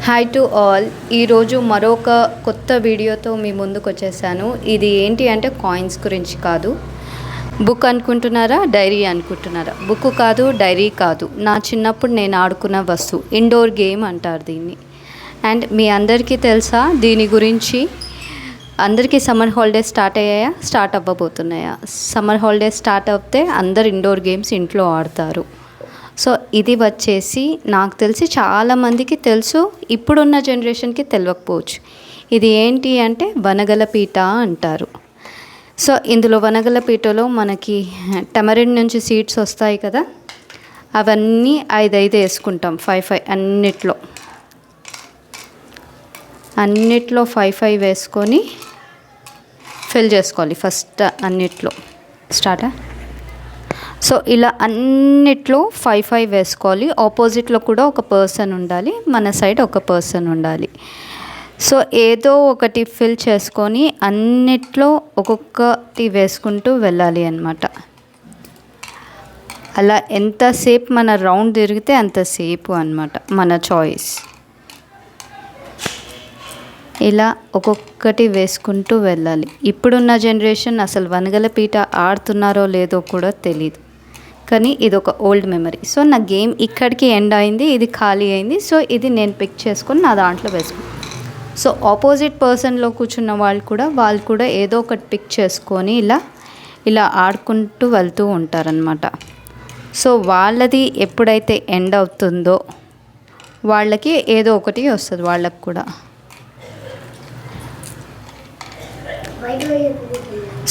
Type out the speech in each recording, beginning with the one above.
Hi to all. ఈరోజు మరొక కొత్త వీడియోతో మీ ముందుకు వచ్చేసాను. ఇది ఏంటి అంటే కాయిన్స్ గురించి కాదు. బుక్ అనుకుంటున్నారా, డైరీ అనుకుంటున్నారా? బుక్ కాదు, డైరీ కాదు. నా చిన్నప్పుడు నేను ఆడుకున్న వస్తువు, ఇండోర్ గేమ్ అంటారు దీన్ని. అండ్ మీ అందరికీ తెలుసా దీని గురించి? అందరికీ సమ్మర్ హాలిడేస్ స్టార్ట్ అయ్యాయా, స్టార్ట్ అవ్వబోతున్నాయా? సమ్మర్ హాలిడేస్ స్టార్ట్ అవుతే అందరు ఇండోర్ గేమ్స్ ఇంట్లో ఆడతారు. సో ఇది వచ్చేసి నాకు తెలిసి చాలామందికి తెలుసు, ఇప్పుడున్న జనరేషన్కి తెలియకపోవచ్చు. ఇది ఏంటి అంటే వనగలపీట అంటారు. సో ఇందులో వనగలపీటలో మనకి టమరిన్ నుంచి సీడ్స్ వస్తాయి కదా, అవన్నీ 5 వేసుకుంటాం. 5 అన్నిట్లో 5 వేసుకొని ఫిల్ చేసుకోవాలి ఫస్ట్ అన్నిట్లో. స్టార్టా. సో ఇలా అన్నిట్లో 5 వేసుకోవాలి. ఆపోజిట్లో కూడా ఒక పర్సన్ ఉండాలి, మన సైడ్ ఒక పర్సన్ ఉండాలి. సో ఏదో ఒకటి ఫిల్ చేసుకొని అన్నిట్లో ఒక్కొక్కటి వేసుకుంటూ వెళ్ళాలి అన్నమాట. అలా ఎంతసేపు మన రౌండ్ తిరిగితే అంతసేపు అన్నమాట, మన చాయిస్. ఇలా ఒక్కొక్కటి వేసుకుంటూ వెళ్ళాలి. ఇప్పుడున్న జనరేషన్ అసలు వనగలపీట ఆడుతున్నారో లేదో కూడా తెలీదు, కానీ ఇది ఒక ఓల్డ్ మెమరీ. సో నా గేమ్ ఇక్కడికి ఎండ్ అయింది, ఇది ఖాళీ అయింది. సో ఇది నేను పిక్ చేసుకొని నా దాంట్లో వేసుకున్నాను. సో ఆపోజిట్ పర్సన్లో కూర్చున్న వాళ్ళు కూడా ఏదో ఒకటి పిక్ చేసుకొని ఇలా ఆడుకుంటూ వెళ్తూ ఉంటారనమాట. సో వాళ్ళది ఎప్పుడైతే ఎండ్ అవుతుందో వాళ్ళకి ఏదో ఒకటి వస్తుంది, వాళ్ళకి కూడా.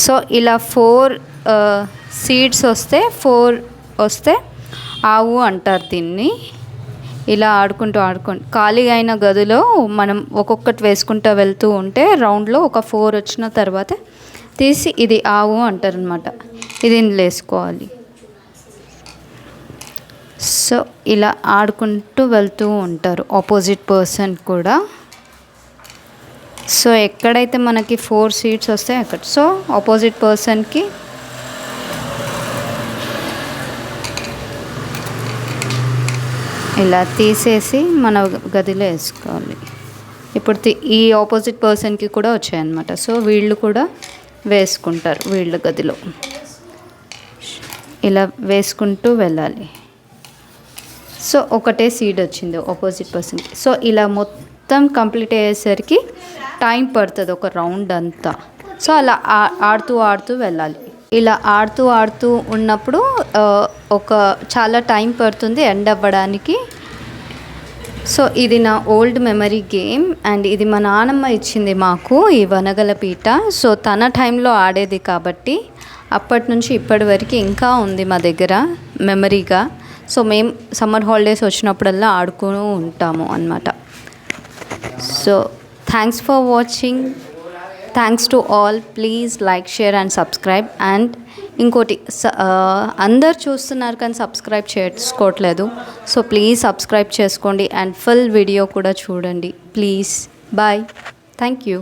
సో ఇలా 4 సీడ్స్ వస్తే 4 వస్తే ఆవు అంటారు దీన్ని. ఇలా ఆడుకుంటూ ఖాళీగా అయిన గదిలో మనం ఒక్కొక్కటి వేసుకుంటూ వెళ్తూ ఉంటే రౌండ్లో ఒక 4 వచ్చిన తర్వాత తీసి ఇది ఆవు అంటారనమాట. ఇది ఇందులో వేసుకోవాలి. సో ఇలా ఆడుకుంటూ వెళ్తూ ఉంటారు ఆపోజిట్ పర్సన్ కూడా. సో ఎక్కడైతే మనకి 4 సీట్స్ వస్తాయి అక్కడ, సో ఆపోజిట్ పర్సన్కి ఇలా తీసేసి మన గదిలో వేసుకోవాలి. ఇప్పుడు ఈ ఆపోజిట్ పర్సన్కి కూడా వచ్చాయన్నమాట. సో వీళ్ళు కూడా వేసుకుంటారు వీళ్ళ గదిలో. ఇలా వేసుకుంటూ వెళ్ళాలి. సో ఒకటే సీడ్ వచ్చింది ఆపోజిట్ పర్సన్కి. సో ఇలా మొత్తం కంప్లీట్ అయ్యేసరికి టైం పడుతుంది, ఒక రౌండ్ అంతా. సో అలా ఆడుతూ వెళ్ళాలి. ఇలా ఆడుతూ ఉన్నప్పుడు చాలా టైం పడుతుంది ఎండ్ అవ్వడానికి. సో ఇది నా ఓల్డ్ మెమరీ గేమ్. అండ్ ఇది మా నాన్నమ్మ ఇచ్చింది మాకు, ఈ వనగలపీట. సో తన టైంలో ఆడేది కాబట్టి అప్పటి నుంచి ఇప్పటి వరకు ఇంకా ఉంది మా దగ్గర మెమరీగా. సో మేము సమ్మర్ హాలిడేస్ వచ్చినప్పుడల్లా ఆడుతూ ఉంటాము అన్నమాట. So thanks for watching. Thanks to all. Please like, share and subscribe. And ఇంకోటి, అందరు చూస్తున్నారు కానీ సబ్స్క్రైబ్ చేసుకోవట్లేదు. సో ప్లీజ్ సబ్స్క్రైబ్ చేసుకోండి అండ్ ఫుల్ వీడియో కూడా చూడండి ప్లీజ్. బాయ్. Thank you.